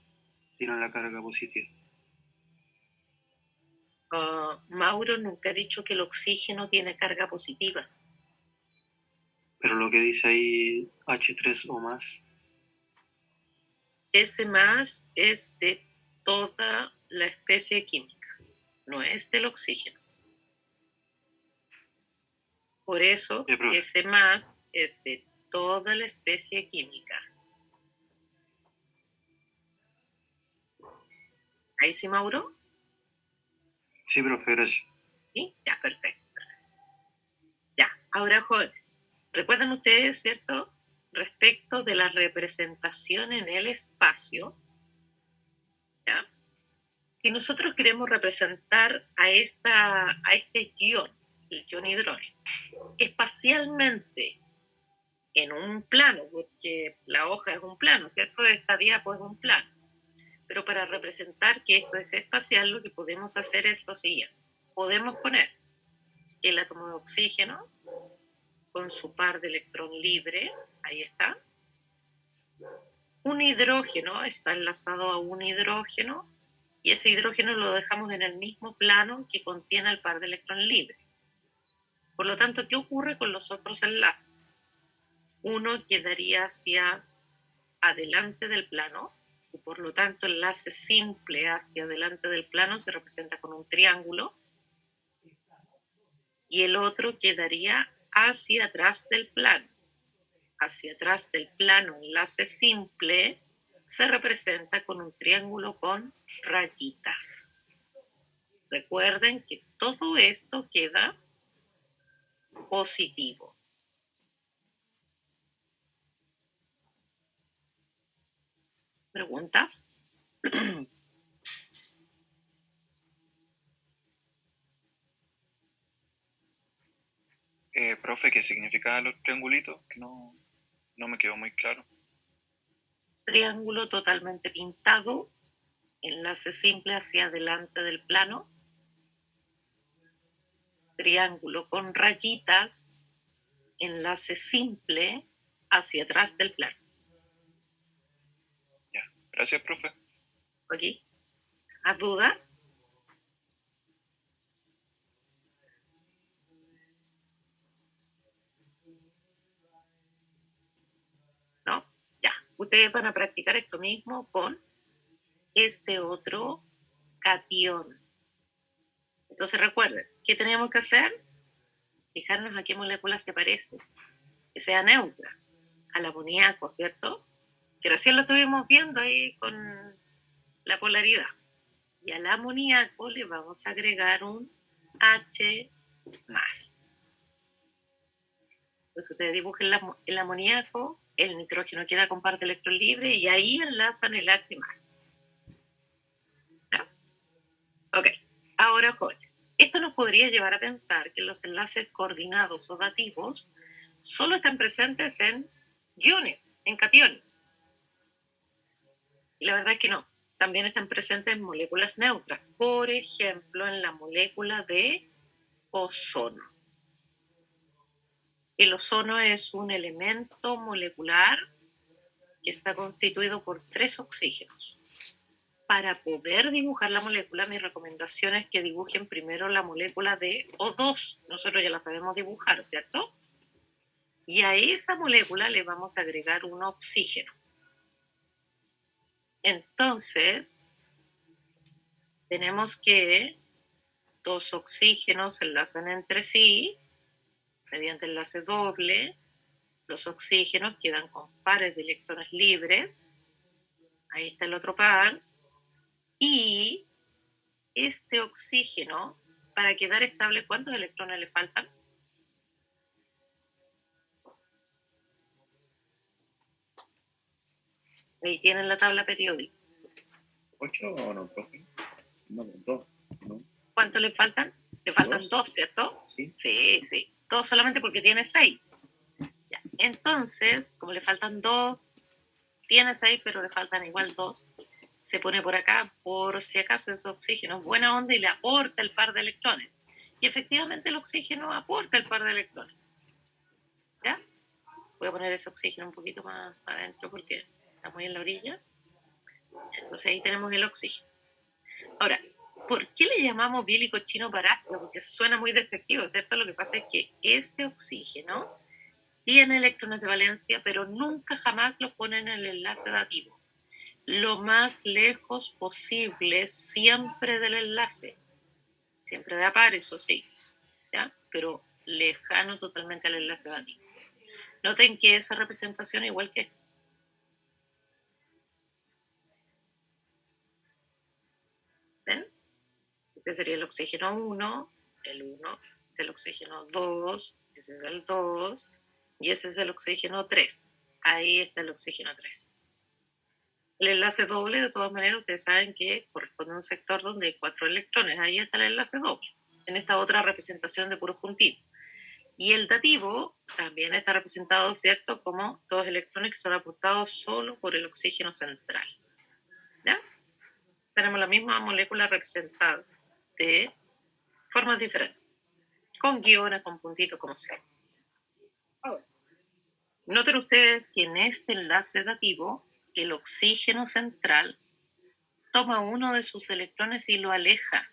tiene la carga positiva. Mauro nunca ha dicho que el oxígeno tiene carga positiva. Pero lo que dice ahí H3 o más, Ese más es de toda la especie química, no es del oxígeno. Por eso, profe. ese más es de toda la especie química. ¿Ahí sí, Mauro? Sí, profe, gracias. ¿Sí? Ya, perfecto. Ya, ahora, jóvenes, recuerden ustedes, ¿cierto?, respecto de la representación en el espacio, ¿ya? Si nosotros queremos representar a este ion, el ion hidrógeno, espacialmente en un plano, porque la hoja es un plano, ¿cierto? Esta diapo es un plano. Pero para representar que esto es espacial, lo que podemos hacer es lo siguiente. Podemos poner el átomo de oxígeno con su par de electrón libre, ahí está. Un hidrógeno está enlazado a un hidrógeno y ese hidrógeno lo dejamos en el mismo plano que contiene el par de electrón libre. Por lo tanto, ¿qué ocurre con los otros enlaces? Uno quedaría hacia adelante del plano, y por lo tanto el enlace simple hacia adelante del plano se representa con un triángulo, y el otro quedaría hacia atrás del plano. Hacia atrás del plano, enlace simple, se representa con un triángulo con rayitas. Recuerden que todo esto queda positivo. ¿Preguntas? Profe, ¿qué significaban los triangulitos? Que no me quedó muy claro. Triángulo totalmente pintado, enlace simple hacia adelante del plano, triángulo con rayitas, enlace simple hacia atrás del plano. Ya, gracias, profe. ¿Ok? ¿Has dudas? ¿No? Ya. Ustedes van a practicar esto mismo con este otro catión. Entonces recuerden, ¿qué tenemos que hacer? Fijarnos a qué molécula se parece, que sea neutra, al amoníaco, ¿cierto? Que recién lo estuvimos viendo ahí con la polaridad. Y al amoníaco le vamos a agregar un H+. Entonces ustedes dibujen el amoníaco, el nitrógeno queda con par de electrón libre y ahí enlazan el H+. ¿Ya? Ok, ahora jóvenes, esto nos podría llevar a pensar que los enlaces coordinados o dativos solo están presentes en iones, en cationes. Y la verdad es que no, también están presentes en moléculas neutras, por ejemplo, en la molécula de ozono. El ozono es un elemento molecular que está constituido por 3 oxígenos. Para poder dibujar la molécula, mi recomendación es que dibujen primero la molécula de O2. Nosotros ya la sabemos dibujar, ¿cierto? Y a esa molécula le vamos a agregar un oxígeno. Entonces, tenemos que 2 oxígenos se enlazan entre sí mediante enlace doble. Los oxígenos quedan con pares de electrones libres. Ahí está el otro par. Y este oxígeno, para quedar estable, ¿cuántos electrones le faltan? Ahí tienen la tabla periódica. 8 o no, profe. No, 2, ¿no? ¿Cuántos le faltan? Le faltan Dos. 2, ¿cierto? Sí. Sí. 2 solamente porque tiene 6. Ya. Entonces, como le faltan 2, tiene 6, pero le faltan igual 2. Se pone por acá, por si acaso ese oxígeno es buena onda y le aporta el par de electrones. Y efectivamente el oxígeno aporta el par de electrones. ¿Ya? Voy a poner ese oxígeno un poquito más adentro porque está muy en la orilla. Entonces ahí tenemos el oxígeno. Ahora, ¿por qué le llamamos bilis y cochino parásito? Porque suena muy despectivo, ¿cierto? Lo que pasa es que este oxígeno tiene electrones de valencia, pero nunca jamás lo ponen en el enlace dativo. Lo más lejos posible siempre del enlace. Siempre de a par, eso sí, ¿ya? Pero lejano totalmente al enlace dativo. Noten que esa representación es igual que esta. ¿Ven? Este sería el oxígeno 1, el 1, el oxígeno 2, ese es el 2, y ese es el oxígeno 3. Ahí está el oxígeno 3. El enlace doble, de todas maneras, ustedes saben que corresponde a un sector donde hay 4 electrones. Ahí está el enlace doble, en esta otra representación de puros puntitos. Y el dativo también está representado, ¿cierto?, como 2 electrones que son aportados solo por el oxígeno central. ¿Ya? Tenemos la misma molécula representada de formas diferentes, con guiones, con puntitos, como sea. Ahora, noten ustedes que en este enlace dativo, el oxígeno central toma uno de sus electrones y lo aleja.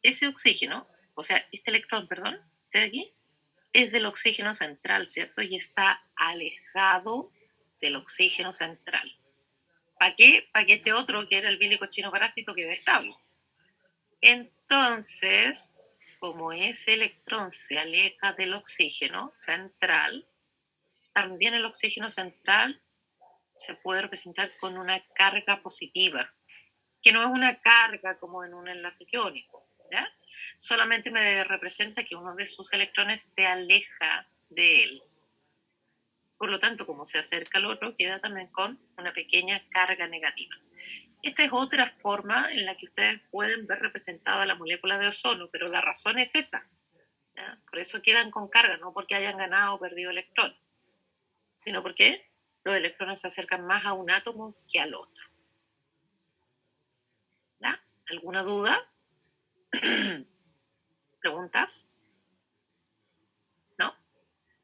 Ese oxígeno, o sea, este electrón, perdón, este de aquí, es del oxígeno central, ¿cierto? Y está alejado del oxígeno central. ¿Para qué? Para que este otro, que era el bilis y cochino parásito, quede estable. Entonces, como ese electrón se aleja del oxígeno central, también el oxígeno central se puede representar con una carga positiva, que no es una carga como en un enlace iónico, ¿ya? Solamente me representa que uno de sus electrones se aleja de él. Por lo tanto, como se acerca al otro, queda también con una pequeña carga negativa. Esta es otra forma en la que ustedes pueden ver representada la molécula de ozono, pero la razón es esa, ¿ya? Por eso quedan con carga, no porque hayan ganado o perdido electrones, sino porque los electrones se acercan más a un átomo que al otro. ¿Ya? ¿Alguna duda? ¿Preguntas? ¿No?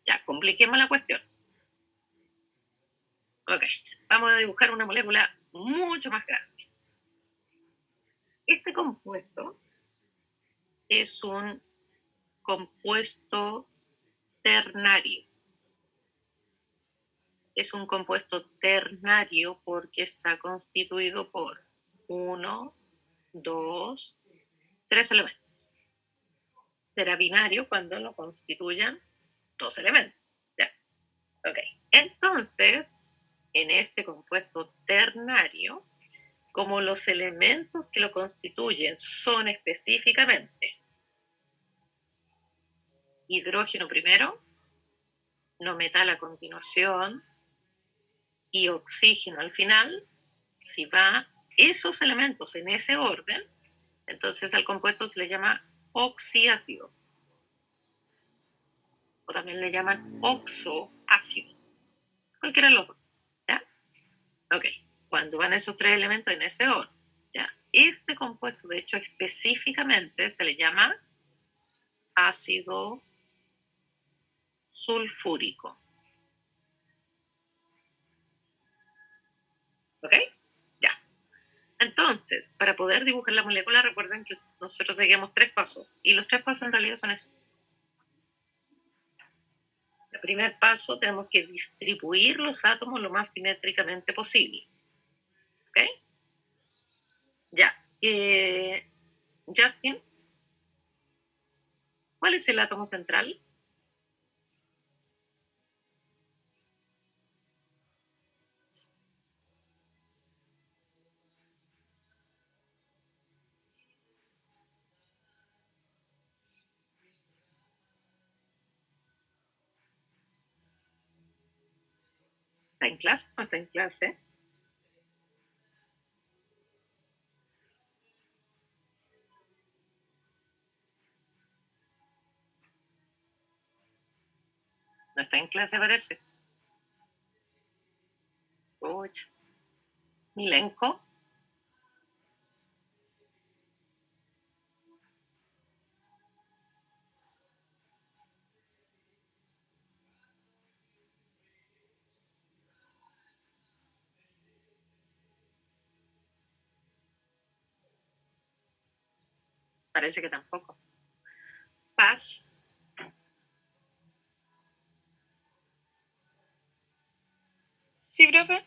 Ya, compliquemos la cuestión. Ok, vamos a dibujar una molécula mucho más grande. Este compuesto es un compuesto ternario. Es un compuesto ternario porque está constituido por 1, 2, 3 elementos. Será binario cuando lo constituyan 2 elementos. ¿Ya? Ok, entonces, en este compuesto ternario, como los elementos que lo constituyen son específicamente hidrógeno primero, no metal a continuación y oxígeno al final, si va esos elementos en ese orden, entonces al compuesto se le llama oxiácido. O también le llaman oxoácido. Cualquiera de los dos. ¿Ya? Ok. Cuando van esos 3 elementos en ese orden, ¿ya? Este compuesto, de hecho, específicamente se le llama ácido sulfúrico. ¿Ok? Ya. Entonces, para poder dibujar la molécula, recuerden que nosotros seguimos 3 pasos. Y los 3 pasos en realidad son eso. El primer paso, tenemos que distribuir los átomos lo más simétricamente posible. ¿Ok? Ya. Justin, ¿cuál es el átomo central? ¿Está en clase o no está en clase? No está en clase, parece. Uy. Milenko. Parece que tampoco. Paz. Sí, profe.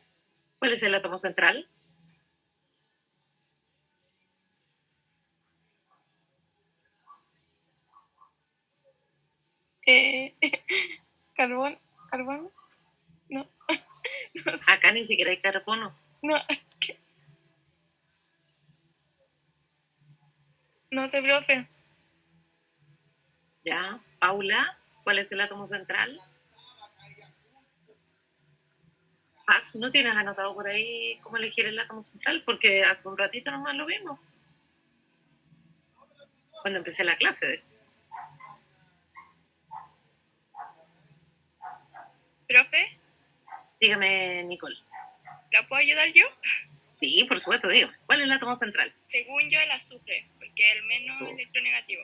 ¿Cuál es el átomo central? Carbón. No, Acá ni siquiera hay carbono. no, no sé, profe. Ya. Paula, ¿cuál es el átomo central? Paz, ¿no tienes anotado por ahí cómo elegir el átomo central? Porque hace un ratito nomás lo vimos. Cuando empecé la clase, de hecho. Profe, Dígame, Nicole. ¿la puedo ayudar yo? Sí, por supuesto, dígame. ¿Cuál es el átomo central? Según yo, el azufre, porque es el menos Tú. electronegativo.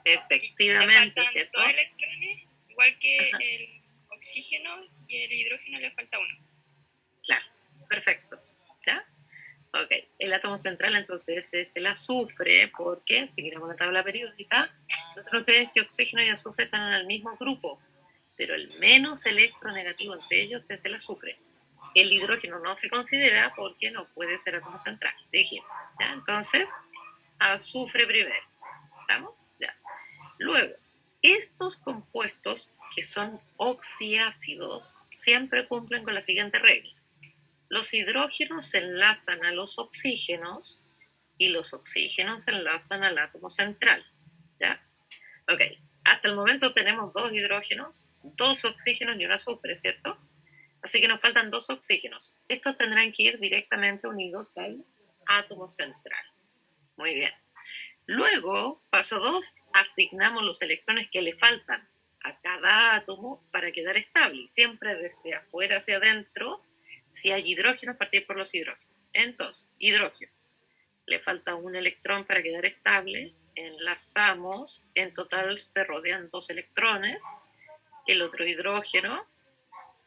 Efectivamente, Le faltan ¿cierto? 2 electrones, igual que Ajá. el oxígeno, y el hidrógeno le falta 1. Claro, perfecto. ¿Ya? Ok, el átomo central entonces es el azufre, porque si miramos la tabla periódica, noten ustedes que oxígeno y azufre están en el mismo grupo, pero el menos electronegativo entre ellos es el azufre. El hidrógeno no se considera porque no puede ser átomo central, dijimos. ¿Ya? Entonces, azufre primero. ¿Estamos? Ya. Luego, estos compuestos que son oxiácidos siempre cumplen con la siguiente regla. Los hidrógenos se enlazan a los oxígenos y los oxígenos se enlazan al átomo central. ¿Ya? Ok, hasta el momento tenemos 2 hidrógenos, 2 oxígenos y un azufre, ¿cierto? Así que nos faltan 2 oxígenos. Estos tendrán que ir directamente unidos al átomo central. Muy bien. Luego, paso 2, asignamos los electrones que le faltan a cada átomo para quedar estable. Siempre desde afuera hacia adentro, si hay hidrógenos, partir por los hidrógenos. Entonces, hidrógeno. Le falta un electrón para quedar estable. Enlazamos. En total se rodean 2 electrones. El otro hidrógeno.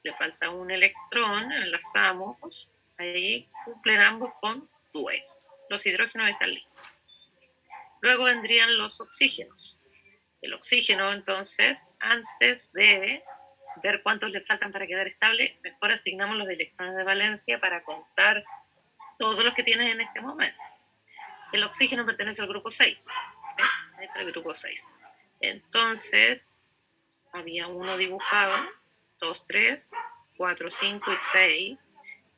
Le falta un electrón. Enlazamos. Ahí cumplen ambos con DUE. Los hidrógenos están listos. Luego vendrían los oxígenos. El oxígeno, entonces, antes de ver cuántos le faltan para quedar estable, mejor asignamos los electrones de valencia para contar todos los que tienes en este momento. El oxígeno pertenece al grupo 6. ¿Sí? Ahí está el grupo 6. Entonces, había uno dibujado, 2, 3, 4, 5 y 6.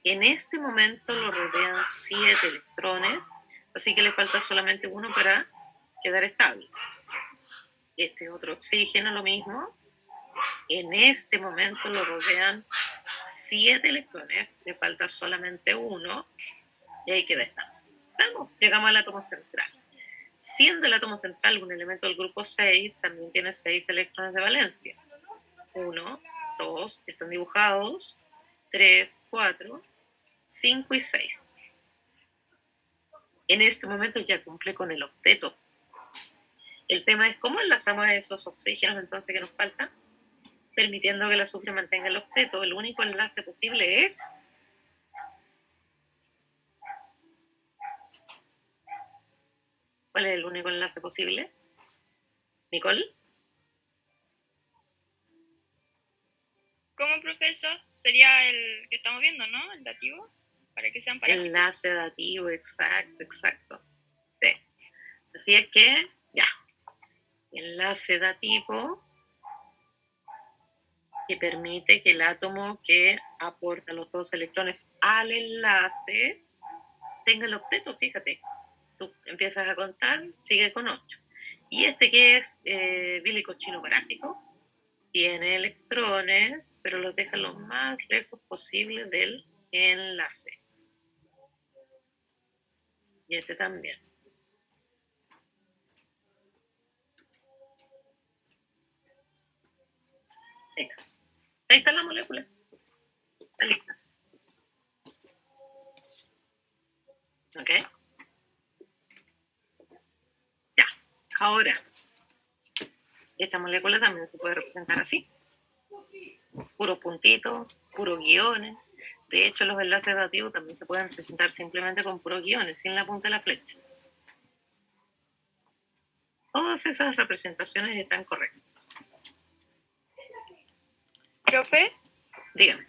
En este momento lo rodean 7 electrones, así que le falta solamente uno para quedar estable. Este otro oxígeno, lo mismo. En este momento lo rodean 7 electrones, le falta solamente uno y ahí queda estable. Llegamos al átomo central. Siendo el átomo central un elemento del grupo 6, también tiene 6 electrones de valencia. 1, 2, que están dibujados, 3, 4, 5 y 6. En este momento ya cumple con el octeto. El tema es cómo enlazamos a esos oxígenos entonces que nos faltan. permitiendo que el azufre mantenga el octeto. El único enlace posible es... ¿Cuál es el único enlace posible? ¿Nicole? ¿Cómo, profesor? Sería el que estamos viendo, ¿no? El dativo, para que sean parásitos. Enlace dativo, exacto. Sí. Así es que, ya. Enlace dativo que permite que el átomo que aporta los 2 electrones al enlace tenga el octeto, fíjate. Si tú empiezas a contar, sigue con 8. Y este que es bílico chino parásico, tiene electrones, pero los deja lo más lejos posible del enlace. Y este también. Venga. Ahí está la molécula. Está lista. ¿Ok? Ya. Ahora, esta molécula también se puede representar así. Puro puntito, puros guiones. De hecho, los enlaces dativos también se pueden representar simplemente con puros guiones, sin la punta de la flecha. Todas esas representaciones están correctas. Profe, Dígame.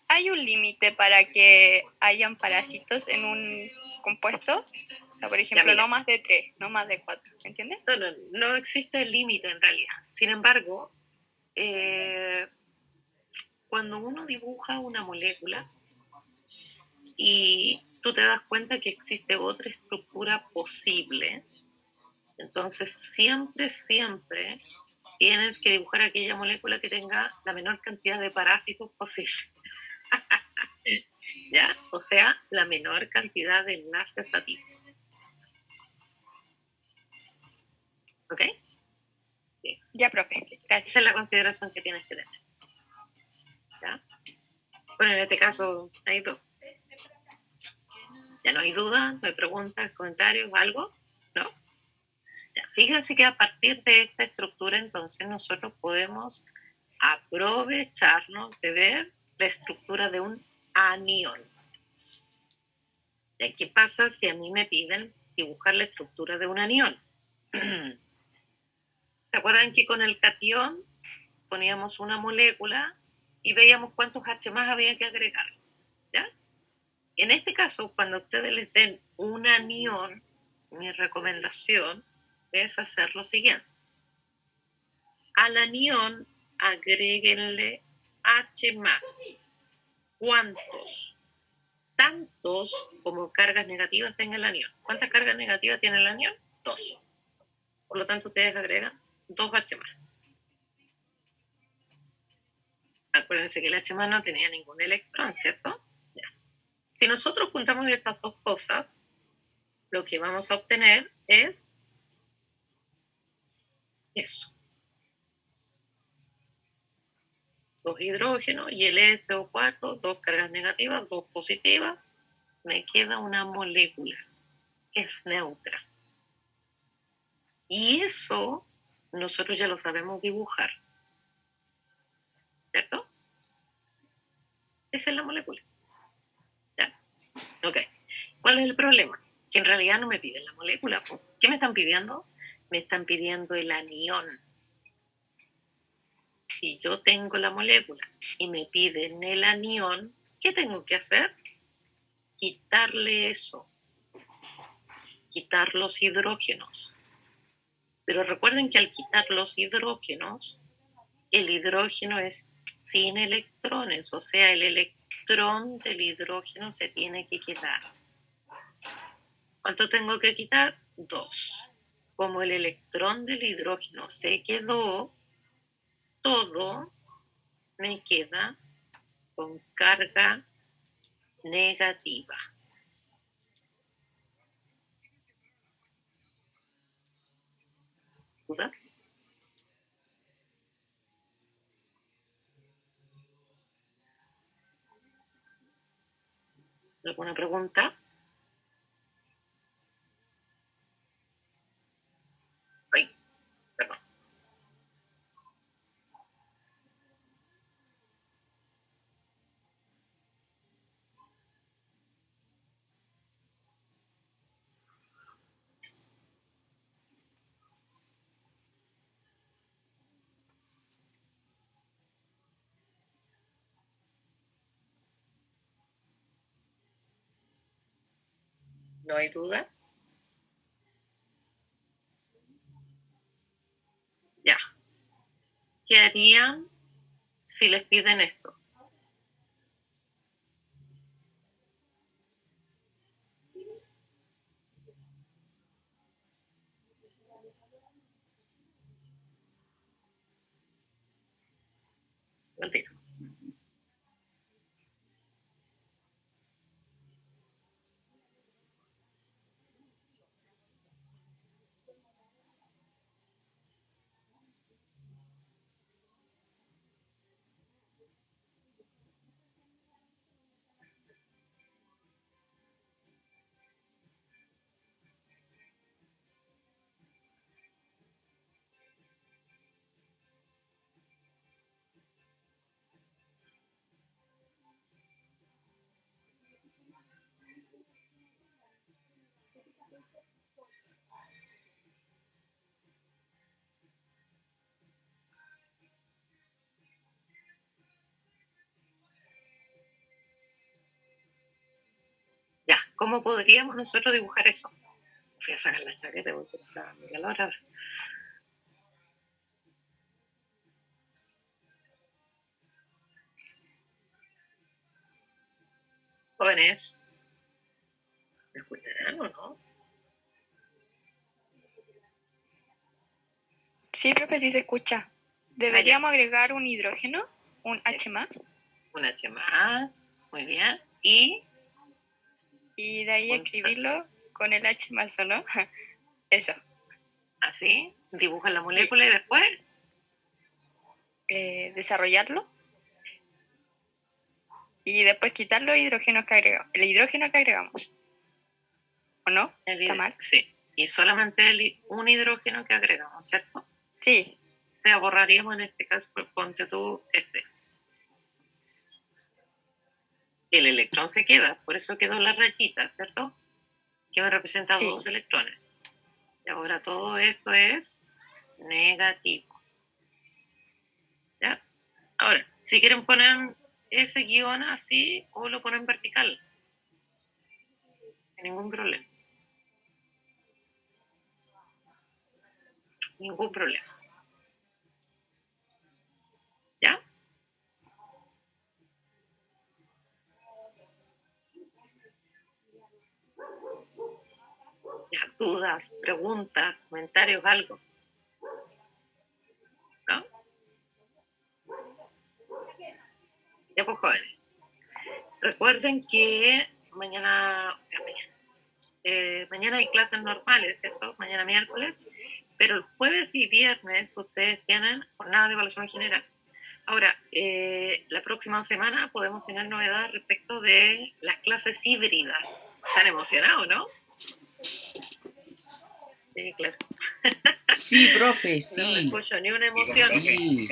¿hay un límite para que hayan parásitos en un compuesto? O sea, por ejemplo, mira. no más de 3, no más de 4, ¿me entiendes? No existe límite en realidad. Sin embargo, cuando uno dibuja una molécula y tú te das cuenta que existe otra estructura posible, entonces siempre tienes que dibujar aquella molécula que tenga la menor cantidad de parásitos posible. ¿Ya? O sea, la menor cantidad de enlaces dativos. ¿Ok? Bien. Ya, profe, Esa gracias. es la consideración que tienes que tener. ¿Ya? Bueno, en este caso hay 2. Ya no hay duda, no hay preguntas, comentarios, algo, ¿no? Ya, fíjense que a partir de esta estructura, entonces, nosotros podemos aprovecharnos de ver la estructura de un anión. ¿Y qué pasa si a mí me piden dibujar la estructura de un anión? ¿Se acuerdan que con el catión poníamos una molécula y veíamos cuántos H más había que agregar? ¿Ya? En este caso, cuando ustedes les den un anión, mi recomendación es hacer lo siguiente. Al anión agréguenle H más. ¿Cuántos? Tantos como cargas negativas tenga el anión. ¿Cuántas cargas negativas tiene el anión? 2. Por lo tanto, ustedes agregan 2 H más. Acuérdense que el H más no tenía ningún electrón, ¿cierto? Ya. Si nosotros juntamos estas dos cosas, lo que vamos a obtener es eso. 2 hidrógenos y el SO4, 2 cargas negativas, 2 positivas. Me queda una molécula que es neutra. Y eso nosotros ya lo sabemos dibujar. ¿Cierto? Esa es la molécula. ¿Ya? Ok. ¿Cuál es el problema? Que en realidad no me piden la molécula. ¿Qué me están pidiendo? Me están pidiendo el anión. Si yo tengo la molécula y me piden el anión, ¿qué tengo que hacer? Quitarle eso. Quitar los hidrógenos. Pero recuerden que al quitar los hidrógenos, el hidrógeno es sin electrones, o sea, el electrón del hidrógeno se tiene que quedar. ¿Cuánto tengo que quitar? 2. Como el electrón del hidrógeno se quedó, todo me queda con carga negativa. ¿Dudas? ¿Alguna pregunta? Ay, perdón. ¿No hay dudas? Ya. ¿Qué harían si les piden esto? Al tiro. Ya, ¿cómo podríamos nosotros dibujar eso? Voy a sacar la chaqueta porque está muy calor ahora. Jóvenes, ¿me escucharán o no? Sí, profe, sí se escucha. ¿Deberíamos agregar un hidrógeno? ¿Un H más? Un H más, muy bien. Y Y de ahí escribirlo con el H más, ¿o no? Eso. así, dibujan la molécula y después Desarrollarlo. Y después quitar los hidrógenos que agregamos. El hidrógeno que agregamos. ¿O no? ¿Está mal? Sí, y solamente un hidrógeno que agregamos, ¿cierto? Sí. O sea, borraríamos en este caso, ponte tú este. El electrón se queda, por eso quedó la rayita, ¿cierto? Que me representa Sí. 2 electrones. Y ahora todo esto es negativo. ¿Ya? Ahora, si quieren poner ese guión así o lo ponen vertical, ningún problema. Ningún problema. ¿Ya? Ya, dudas, preguntas, comentarios, algo. ¿No? Ya pues, jóvenes. Recuerden que mañana, o sea, mañana hay clases normales, ¿cierto? Mañana miércoles, pero el jueves y viernes ustedes tienen jornada de evaluación general. Ahora, la próxima semana podemos tener novedades respecto de las clases híbridas. ¿Están emocionados, no? Sí, claro. Sí, profe, No sí. escucho ni una emoción. Sí.